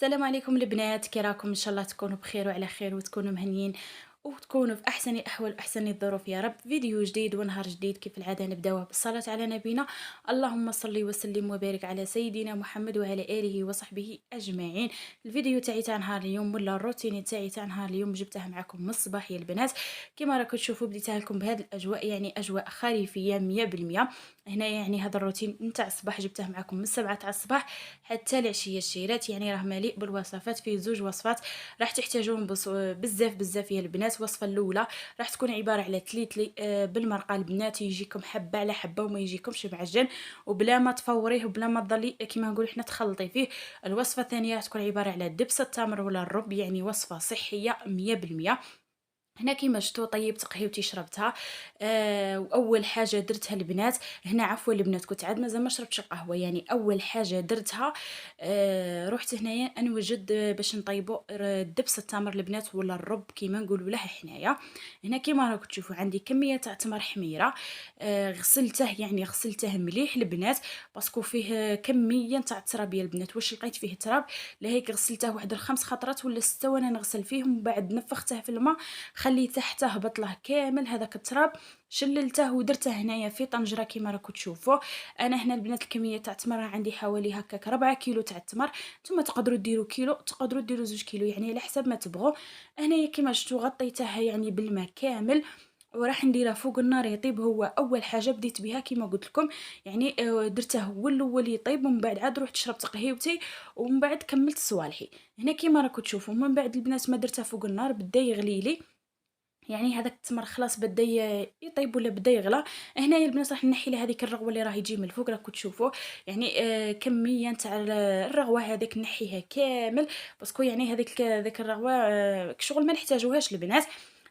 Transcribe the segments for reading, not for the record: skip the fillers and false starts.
السلام عليكم البنات، كي راكم؟ ان شاء الله تكونوا بخير وعلى خير وتكونوا مهنيين وتكونوا في احسن الاحوال واحسن الظروف يا رب. فيديو جديد ونهار جديد كيف العاده نبداوه بالصلاه على نبينا. اللهم صل وسلم وبارك على سيدنا محمد وعلى اله وصحبه اجمعين. الفيديو تاعي تاع نهار اليوم ولا الروتين تاعي تاع نهار اليوم جبته معكم من الصباح يا البنات. كما راكم تشوفوا بديتها لكم بهذه الاجواء، يعني اجواء خريفيه 100%. هنا يعني هذا الروتين نتاع الصباح جبته معكم من 7 تاع الصباح حتى العشيه الشيرات، يعني راه مليء بالوصفات. فيه زوج وصفات راح تحتاجون بزاف يا البنات. الوصفه الاولى راح تكون عباره على تليتلي بالمرقه البنات، يجيكم حبه على حبه وما يجيكمش معجن وبلا ما تفوريه وبلا ما تضلي كيما نقول حنا تخلطي فيه. الوصفه الثانيه راح تكون عباره على دبس التمر ولا الرب، يعني وصفه صحيه 100%. هنا كيما شفتوا طيبت قهيوتي شربتها. واول حاجه درتها البنات هنا، عفوا البنات كنت عاد مازال ما شربتش القهوه، يعني اول حاجه درتها رحت هنايا نوجد باش نطيبوا دبس التمر البنات ولا الرب كيما نقولوا له حنايا. هنا كيما راكم تشوفوا عندي كميه تاع تمر حميره. غسلته، يعني غسلته مليح البنات باسكو فيه كميه تاع التراب يا البنات. واش لقيت فيه تراب لهيك غسلته واحد 5 خطرات ولا 6 وانا نغسل فيهم، ومن بعد نفخته في الماء خليته حتى هبط له كامل هذاك التراب. شللته ودرته هنايا في طنجره كيما راكم تشوفوا. انا هنا البنات الكميه تاع التمر عندي حوالي هكاك 4 كيلو تاع التمر. نتوما تقدروا ديروا كيلو، تقدروا ديروا 2 كيلو، يعني على حسب ما تبغوا. هنايا كيما شفتوا غطيته يعني بالماء كامل وراح نديره فوق النار يطيب. هو اول حاجه بديت بها كيما قلت لكم، يعني درته هو الاول يطيب ومن بعد عاد رحت شربت قهيوتي ومن بعد كملت صوالحي. هنا كيما راكم تشوفوا من بعد البنات ما درته فوق النار بدا يغلي لي، يعني هذاك التمر خلاص بدا يطيب ولا بدا يغلى. هنايا البنات راح نحي له هذيك الرغوه اللي راهي تجي من الفوق راكم تشوفوا، يعني كميه تاع الرغوه هذيك نحيها كامل باسكو يعني هذيك الرغوه شغل ما نحتاجوهاش البنات.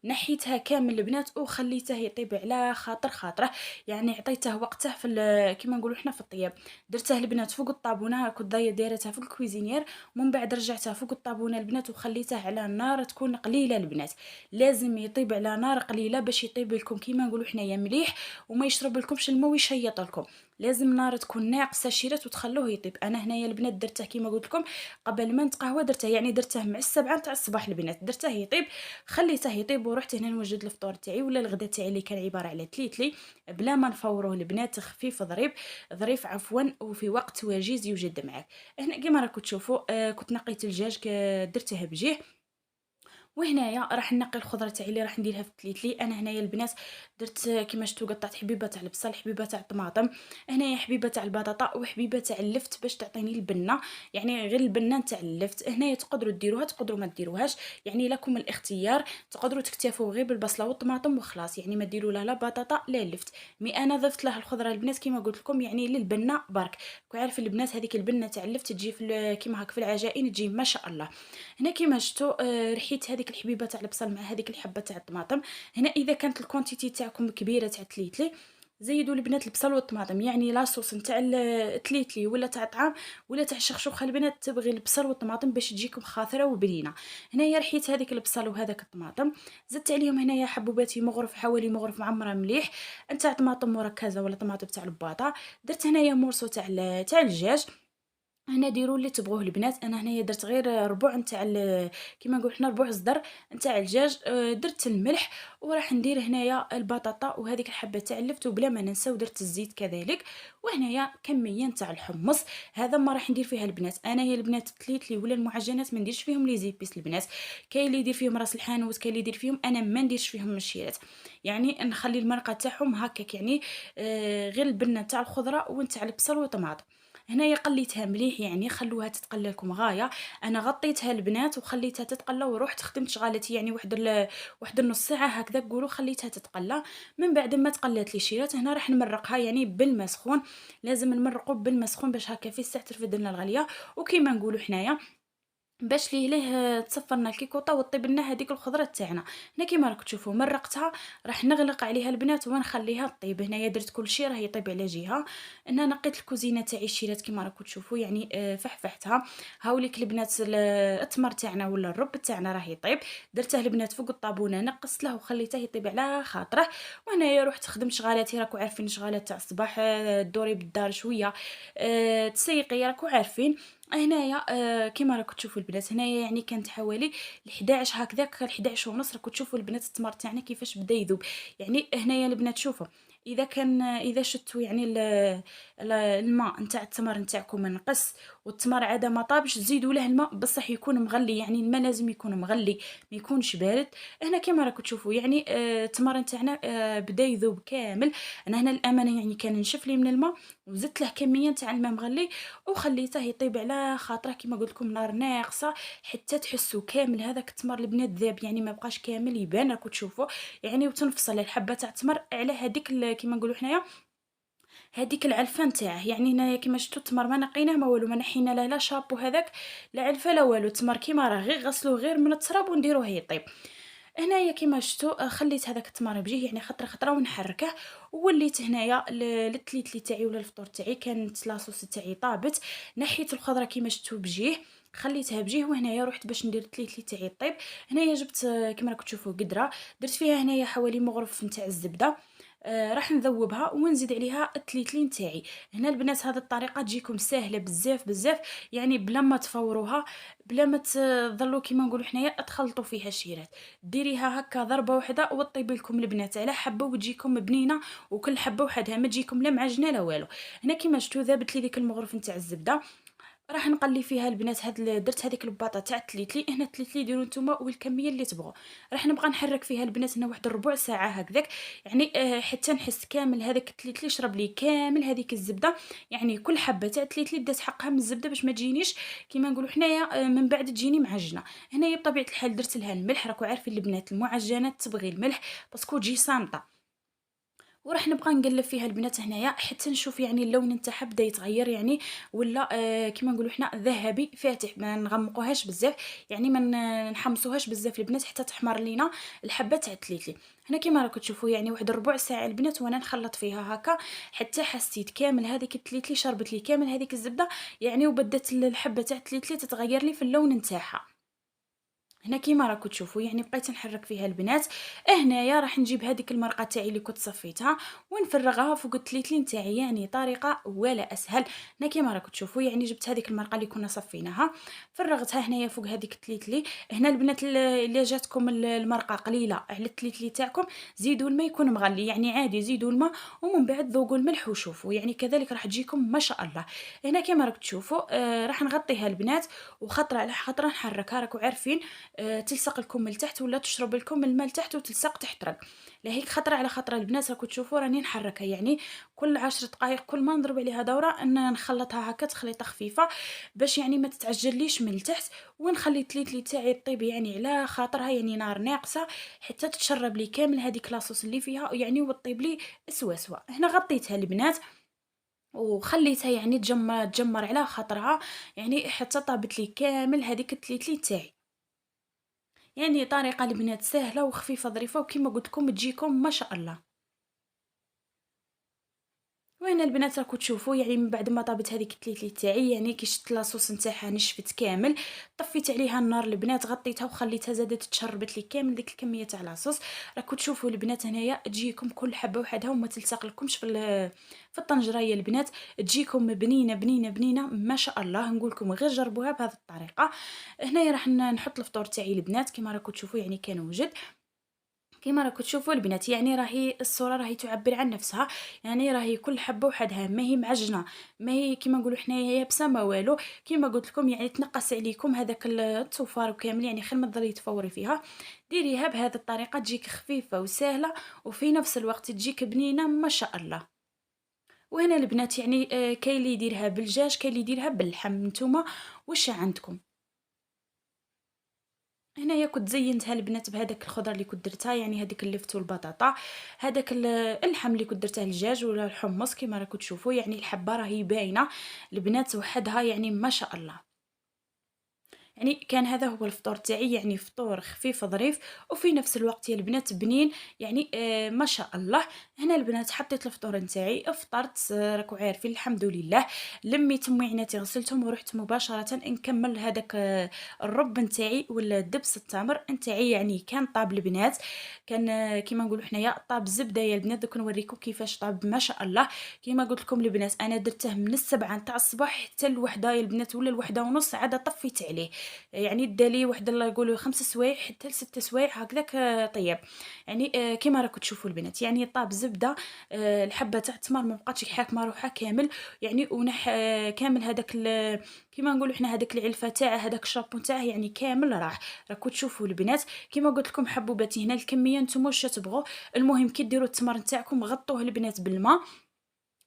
نحيتها كامل البنات وخليته يطيب على خاطر خاطره، يعني عطيته وقته في كيما نقولوا حنا في الطياب. درته البنات فوق الطابونه، كنت دايرتها فوق الكويزينير ومن بعد رجعتها فوق الطابونه البنات وخليته على النار تكون قليله البنات. لازم يطيب على نار قليله باش يطيب لكم كيما نقولوا حنايا مليح وما يشرب لكمش الماء ويشيط لكم. لازم نار تكون ناقصه شيرات وتخلوه يطيب. انا هنايا البنات درته كيما قلت لكم قبل ما نتقهوى، درته يعني درته مع 7 تاع الصباح البنات، درته يطيب خليته يطيب ورحت هنا نوجد الفطور تاعي ولا الغدا تاعي اللي كان عباره على تليتلي بلا ما نفوروه البنات، خفيف ظريف عفوا وفي وقت وجيز يوجد معك. هنا كيما راكم تشوفوا كنت نقيت الدجاج درته بجيه. وهنايا راح نقي الخضره تاعي اللي راح نديرها في التليتلي. انا هنايا البنات درت كيما شفتوا قطعت حبيبه تاع البصل، حبيبه تاع الطماطم، هنايا حبيبه تاع البطاطا وحبيبه تاع اللفت باش تعطيني البنه، يعني غير البنه تاع اللفت. هنايا تقدروا ديروها تقدروا ما ديروهاش، يعني لكم الاختيار. تقدروا تكتفوا غير بالبصله والطماطم وخلاص، يعني ما ديروا لا بطاطا لا اللفت. مي انا ضفت له الخضره البنات كيما قلت لكم يعني للبنه برك. عارف البنات هذيك البنه تاع اللفت تجي في كيما هكا في العجائن تجي ما شاء الله. هنا كيما شفتوا رحيت هذيك الحبيبه تاع البصل مع هذيك الحبه تاع الطماطم. هنا اذا كانت الكونتيتي تاعكم كبيره تاع تليتلي زيدوا البنات البصل والطماطم، يعني لاصوص نتاع التليتلي ولا تاع طعام ولا تاع الشخشوخه البنات تبغي البصل والطماطم باش تجيكم خاطره وبنينه. هنايا رحيت هذيك البصل وهذاك الطماطم، زدت عليهم هنايا حبوباتي مغرف حوالي مغرف معمره مليح نتاع طماطم مركزه ولا طماطم تاع الباطا. درت هنايا مورسو تاع الدجاج. هنا ديروا اللي تبغوه البنات. انا هنايا درت غير ربع نتاع كيما نقول حنا ربع صدر نتاع الدجاج. درت الملح وراح ندير هنايا البطاطا وهذيك الحبه تاع اللفت وبلا ما ننسى ودرت الزيت كذلك. وهنايا كميه نتاع الحمص. هذا ما راح ندير فيها البنات. انا يا البنات التليتلي ولا المعجنات ما نديرش فيهم لي زيبيس البنات. كاين اللي يدير فيهم راس الحانوت، كاين اللي يدير فيهم، انا ما نديرش فيهم الشيرات، يعني نخلي المرقه تاعهم هكاك، يعني غير البنه تاع الخضره ونتاع البصل والطماطم. هنايا قليتها مليح، يعني خلوها تتقلى لكم غايه. انا غطيتها البنات وخليتها تتقلى ورحت خدمت شغالتي، يعني واحد النص ساعه هكذا قولوا خليتها تتقلى. من بعد ما تقلات لي شيرات هنا راح نمرقها يعني بالماء سخون. لازم نمرقوا بالماء سخون باش هكا في الساعه ترفد لنا الغليه. وكيما نقولوا حنايا باش ليه تصفرنا الكيكوطه وطيب لنا هذيك الخضره تاعنا. هنا كيما راكم تشوفوا مرقتها راح نغلق عليها البنات ونخليها طيب. هنايا درت كل شيء راه يطيب على جهه. انا نقيت الكوزينه تاعي الشيرات كيما راكم تشوفوا، يعني فحفحتها. هاوليك البنات التمر تاعنا ولا الرب تاعنا راه يطيب. درته البنات فوق الطابونه نقصت له وخليته يطيب على خاطره. وهنايا رحت خدمت شغالاتي، راكم عارفين شغالات تاع الصباح، دوري بالدار شويه، تسيقي راكم عارفين. هنايا كيما راكم تشوفوا البنات، هنايا يعني كانت حوالي 11 هكذاك، 11 ونص. راكم تشوفوا البنات التمر تاعنا كيفاش بدا يذوب. يعني هنايا البنات شوفوا، اذا كان اذا شتوا يعني الماء نتاع التمر نتاعكم نقص والتمر عاد ما طابش، زيدوا له الماء بصح يكون مغلي. يعني الماء لازم يكون مغلي ما يكونش بارد. هنا كيما راكم تشوفوا يعني التمر نتاعنا بدا يذوب كامل. انا هنا الامانه يعني كان نشف لي من الماء وزدت له كميه تاع الماء مغلي وخليته يطيب على خاطره كيما قلت لكم نار ناقصه حتى تحسوا كامل هذاك التمر البنات ذاب. يعني ما بقاش كامل يبان راكم تشوفوا يعني. وتنفصل الحبه تاع التمر على هذيك كيما نقولوا حنايا هذيك العلفه نتاعه. يعني هنايا كيما شفتوا التمر ما نقيناه ما والو، ما نحينا له لا شابو هذاك لا علفه لا والو. التمر كيما راه غير غسلوه غير من التراب ونديروه يطيب. هنايا كيما شفتوا خليت هذاك التمر بجيه يعني خطره خطره ونحركه. ووليت هنايا للتليتلي تاعي ولا الفطور تاعي كانت لاصوص تاعي طابت. نحيت الخضره كيما شفتوا بجيه خليتها بجيه. وهنايا رحت باش ندير التليتلي تاعي طيب. هنايا جبت كيما راكم تشوفوا قدره درت فيها هنايا حوالي مغرف نتاع الزبده. راح نذوبها ونزيد عليها التليتلي نتاعي. هنا البنات هذه الطريقه تجيكم سهله بزاف بزاف. يعني بلا ما تفوروها بلا ما تظلوا كيما نقولوا حنايا تخلطوا فيها شيرات. ديريها هكا ضربه واحده وطيب لكم البنات على حبه وتجيكم بنينه. وكل حبه وحدها ما تجيكم لا معجنه لا والو. هنا كيما شفتوا ذابت لي ديك المغرف نتاع الزبده. راح نقلي فيها البنات درت هذيك الباطه تاع التليتلي. هنا التليتلي ديروا نتوما والكميه اللي تبغوا. راح نبقى نحرك فيها البنات هنا واحد ربع ساعه هكذاك. يعني حتى نحس كامل هذاك التليتلي شرب لي كامل هذيك الزبده. يعني كل حبه تاع التليتلي دات حقها من الزبده باش ما تجينيش كيما نقولوا حنايا من بعد تجيني معجنه. هنايا بطبيعه الحال درت لها الملح. راكم عارفين البنات المعجنات تبغي الملح باسكو تجي صامته. وراح نبقى نقلب فيها البنات هنايا حتى نشوف يعني اللون نتاعها بدا يتغير يعني ولا كيما نقولوا حنا ذهبي فاتح. ما نغمقوهاش بزاف يعني ما نحمصوهاش بزاف البنات حتى تحمر لينا الحبه تاع التليتلي. هنا كيما راكم تشوفوا يعني واحد ربع ساعه البنات وانا نخلط فيها هكا حتى حسيت كامل هذيك التليتلي شربت لي كامل هذيك الزبده. يعني وبدات الحبه تاع التليتلي تتغير لي في اللون نتاعها. هنا كيما راكم تشوفوا يعني بقيت نحرك فيها البنات. هنايا راح نجيب هذيك المرقه تاعي اللي كنت صفيتها ونفرغها فوق التليتلي نتاعي. يعني طريقه ولا اسهل. هنا كيما راكم تشوفوا يعني جبت هذيك المرقه اللي كنا صفيناها فرغتها هنايا فوق هذيك التليتلي. هنا البنات اللي جاتكم المرقه قليله على التليتلي تاعكم زيدوا الماء يكون مغلي. يعني عادي زيدوا الماء ومن بعد ذوقوا الملح وشوفوا يعني كذلك راح تجيكم ما شاء الله. هنا كيما راكم تشوفوا راح نغطيها البنات وخطره على خطره نحركها. راكم عارفين تلصق لكم من التحت ولا تشرب لكم الماء لتحت وتلصق تحت رك. لهيك خطره على خطره البنات راكم تشوفوا راني نحركها. يعني كل 10 دقائق كل ما نضرب عليها دوره ان نخلطها هكا تخليطه خفيفه باش يعني ما تتعجليش من التحت. ونخلي التليتلي تاعي طيب يعني على خاطرها يعني نار ناقصه حتى تتشرب لي كامل هذيك لاصوص اللي فيها يعني وطيب لي سوا. هنا غطيتها البنات وخليتها يعني تجمر على خاطرها يعني حتى طابت لي كامل هذيك التليتلي تاعي. يعني طريقة البنات سهلة وخفيفة ظريفة وكما قلت لكم تجيكم ما شاء الله. وهنا البنات راكم تشوفوا يعني من بعد ما طابت هذيك التليتلي تاعي يعني كي شفت لاصوص نتاعها نشفت كامل. طفيت عليها النار البنات غطيتها وخليتها زادت تشربت لي كامل ديك الكميه تاع لاصوص. راكم تشوفوا البنات هنايا تجيكم كل حبه وحدها وما تلصق لكمش في الطنجره يا البنات. تجيكم بنينه بنينه بنينه ما شاء الله. نقول لكم غير جربوها بهذه الطريقه. هنايا راح نحط الفطور تاعي البنات كما راكم تشوفوا يعني كان وجد كيما راكم تشوفوا البنات. يعني راهي الصوره راهي تعبر عن نفسها. يعني راهي كل حبه وحدها ما هي معجنه ما هي كيما نقولوا حنايا يابسه ما والو. كيما قلت لكم يعني تنقص عليكم هذاك التصفار كامل يعني خير ما تضلي تفوري فيها. ديريها بهذه الطريقه تجيك خفيفه وسهله وفي نفس الوقت تجيك بنينه ما شاء الله. وهنا البنات يعني كاين اللي يديرها بالدجاج كاين اللي يديرها باللحم. نتوما واش عندكم؟ هنايا كنت زينتها البنات بهذاك الخضر اللي كنت درتها يعني هذيك اللفت والبطاطا. هذاك اللحم اللي كنت درته الدجاج ولا الحمص كما راكم تشوفوا يعني الحبه راهي باينه البنات وحدها يعني ما شاء الله. يعني كان هذا هو الفطور تاعي، يعني فطور خفيف ظريف وفي نفس الوقت يا البنات بنين، يعني ما شاء الله. هنا البنات حطيت الفطور نتاعي، فطرت، راكو عارفين الحمد لله. لميت مويناتي غسلتهم ورحت مباشرة نكمل هذاك الرب نتاعي ولا دبس التمر نتاعي. يعني كان طاب البنات، كان كيما نقولوا حنايا طاب زبده يا البنات. دوك نوريكم كيفاش طاب ما شاء الله. كيما قلت لكم البنات انا درته من 7 نتاع الصباح حتى الوحده يا البنات ولا الوحده ونص عاد طفيت عليه. يعني دالي واحد الله يقولوا 5 سوايع حتى ل6 سوايع هكذاك طيب. يعني كيما راكم تشوفوا البنات يعني طاب زبده. الحبه تاع التمر ما بقاتش حاكمه روحها كامل. يعني ونح كامل هذاك كيما نقولوا حنا هذاك العلفه تاعه هذاك الشابون تاعه يعني كامل راح. راكم تشوفوا البنات كيما قلت لكم حبوباتي هنا الكميه نتوما واش تبغوا. المهم كي ديروا التمر نتاعكم غطوه البنات بالماء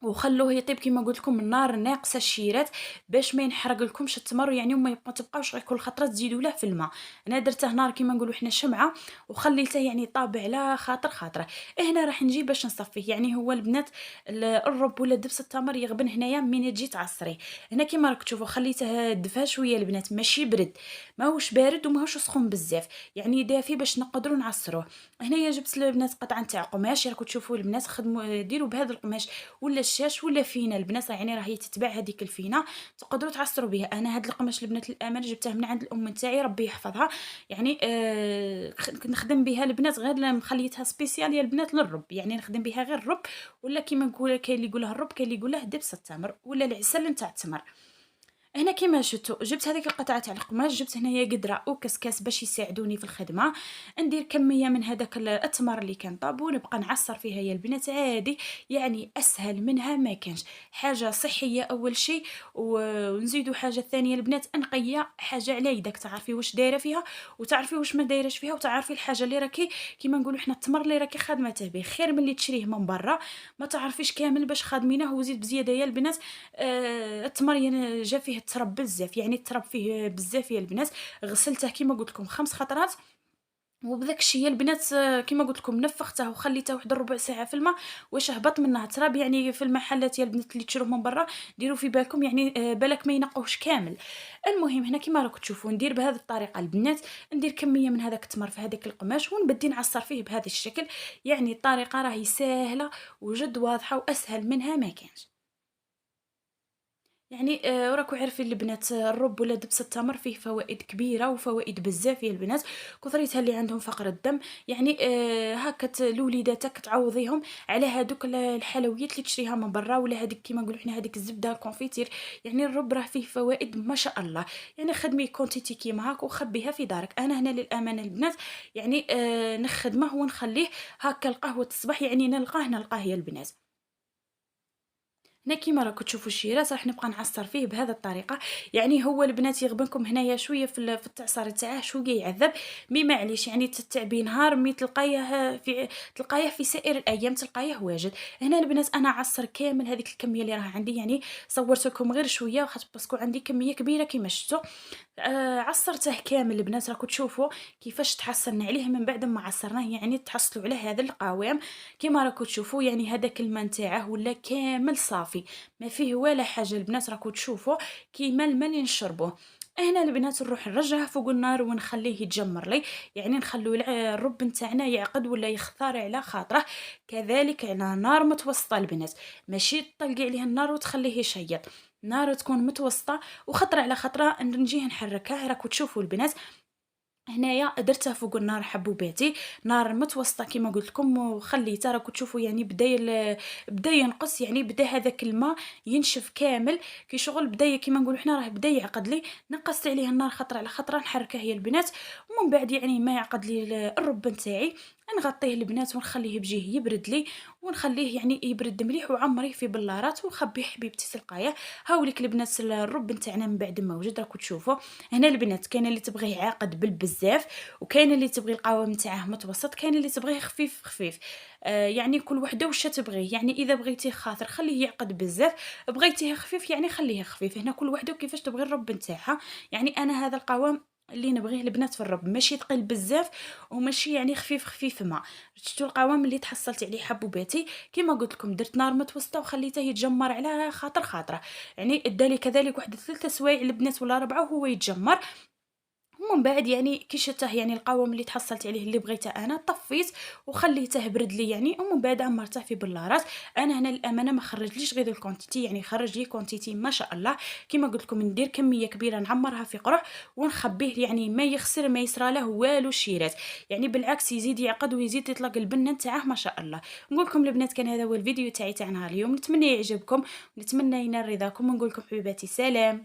وخلوه يطيب كيما قلت لكم النار ناقصه الشيرات باش ما ينحرق لكمش التمر. يعني وما تبقاوش غير كل خطره تزيدوا له في الماء. انا درته نار كيما نقولوا حنا شمعه وخليته يعني طاب على خاطر خاطره. هنا راح نجي باش نصفيه. يعني هو البنات الرب ولا دبس التمر يغبن هنايا من تجي تعصريه. هنا كيما راك تشوفوا خليته دفا شويه البنات ماشي برد، ماهوش بارد وماهوش سخون بزاف، يعني دافي باش نقدروا نعصروه. هنايا جبت البنات قطعه تاع قماش. راكم تشوفوا البنات خدموا ديروا بهذا القماش ولا الشاش ولا فينا البنات، يعني راهي تتباع هذيك الفينه تقدروا تعصروا بها. انا هاد القماش البنات الامانه جبته من عند الام نتاعي ربي يحفظها. يعني نخدم بها البنات غير مخليتها سبيسيال يا البنات للرب، يعني نخدم بها غير الرب ولا كيما نقول كاين اللي يقولها الرب كاين اللي يقولها دبس التمر ولا العسل نتاع التمر. هنا كيما شفتوا جبت هذيك القطعه تاع القماش، جبت هنايا قدره وكسكاس باش يساعدوني في الخدمه. ندير كميه من هذاك التمر اللي كان طاب ونبقى نعصر فيها يا البنات عادي. يعني اسهل منها ما كانش. حاجه صحيه اول شيء، ونزيدوا حاجه ثانيه البنات نقيه حاجه على يدك تعرفي واش دايره فيها وتعرفي واش ما دايرش فيها وتعرفي الحاجه اللي راكي كيما نقولوا حنا التمر اللي راكي خادمته به خير من اللي تشريه من برا ما تعرفيش كامل باش خادمينه وزيد بزياده يا البنات. التمر يعني جا فيه التراب بزاف، يعني التراب فيه بزاف يا البنات. غسلته كيما قلت لكم 5 خطرات وبداك الشيء البنات كيما قلت لكم نفخته وخليته واحد ربع ساعه في الماء واش هبط منها تراب. يعني في المحلات يا البنات اللي تشروه من برا ديروا في بالكم يعني بالك ما ينقوش كامل. المهم هنا كيما راكم تشوفوا ندير بهذه الطريقه البنات. ندير كميه من هذاك التمر في هذاك القماش ونبدي نعصر فيه بهذا الشكل. يعني الطريقه راهي سهله وجد واضحه واسهل منها ما كانش. يعني وراكم عارفين البنات الرب ولا دبس التمر فيه فوائد كبيره وفوائد بزاف يا البنات. كثريتها اللي عندهم فقر الدم. يعني هكا لوليداتك تعوضيهم على هذوك الحلويات اللي تشريها من برا ولا هذيك كيما نقولوا حنا هذيك الزبده كونفيتير. يعني الرب راه فيه فوائد ما شاء الله. يعني خدمي كونتيتي كيما هاك وخبيها في دارك. انا هنا للامانه البنات يعني نخدمه ونخليه هكا القهوه الصباح يعني نلقاه يا البنات. هنا كيما راكم تشوفوا الشيرات راح نبقى نعصر فيه بهذه الطريقه. يعني هو البنات يغبنكم هنايا شويه في التعصير تاعه شويه يعذب مي معليش. يعني تتعبي نهار مي تلقايه في سائر الايام تلقايه واجد. هنا البنات انا عصر كامل هذيك الكميه اللي راه عندي. يعني صورت لكم غير شويه خاطر باسكو عندي كميه كبيره كيما شفتوا. عصرته كامل البنات راكم تشوفوا كيفاش تحصلنا عليه من بعد ما عصرناه. يعني تحصلوا على هذا القوام كيما راكم تشوفوا. يعني هذاك الماء نتاعه ولا كامل صافي ما فيه ولا حاجه البنات راكم تشوفوا كيما الماء اللي نشربوه. هنا البنات نروح نرجعه فوق النار ونخليه يتجمر لي. يعني نخلو الرب نتاعنا يعقد ولا يختار على خاطره. كذلك على نار متوسطه البنات، ماشي تطلقي عليه النار وتخليه يشيط. نار تكون متوسطه وخطره على خطره نجيه نحركه. راكو تشوفوا البنات هنايا درتها فوق النار حبوباتي نار متوسطه كما قلت لكم وخليته. راكم تشوفوا يعني بدا ينقص. يعني بدا هذاك الماء ينشف كامل كي شغل بدا كيما نقولوا حنا راه بدا يعقد لي. نقصت عليه النار خطره على خطره نحركه يا البنات. ومن بعد يعني ما يعقد لي الرب نتاعي نغطيه البنات ونخليه بجيه يبرد لي ونخليه يعني يبرد مليح وعمريه في بلارات وخبيه حبيبتي تلقايه. هاوليك البنات الرب نتاعنا من بعد ما وجد راكم تشوفوا. هنا البنات كاين اللي تبغيه عاقد بالبزاف وكاين اللي تبغي القوام نتاعه متوسط كاين اللي تبغيه خفيف خفيف. يعني كل وحده واش تبغيه. يعني اذا بغيتيه خاطر خليه يعقد بزاف، بغيتيه خفيف يعني خليه خفيف. هنا كل وحده وكيفاش تبغي الرب نتاعها. يعني انا هذا القوام اللي نبغيه البنات في الرب ماشي ثقيل بزاف وماشي يعني خفيف خفيف ما. شفتوا القوام اللي تحصلت عليه حبوباتي كما قلت لكم درت نار متوسطه وخليته يتجمر على خاطر خاطره. يعني ادالي كذلك واحد 3 سوايع البنات ولا 4 وهو يتجمر. ومن بعد يعني كي شدته يعني القوام اللي تحصلت عليه اللي بغيته انا، طفيت وخليته برد لي يعني، ومن بعد عمرته في بلارات. انا هنا للامانه ما خرجليش غير الكونتيتي، يعني خرج لي كونتيتي ما شاء الله. كما قلت لكم ندير كميه كبيره نعمرها في قرع ونخبيه، يعني ما يخسر ما يصرى له والو الشيرات، يعني بالعكس يزيد يعقد ويزيد يطلق البنه نتاعه ما شاء الله. نقول لكم البنات كان هذا هو الفيديو تاعي تاع نهار اليوم، نتمنى يعجبكم ونتمنى ينال رضاكم، ونقول لكم حبيباتي سلام.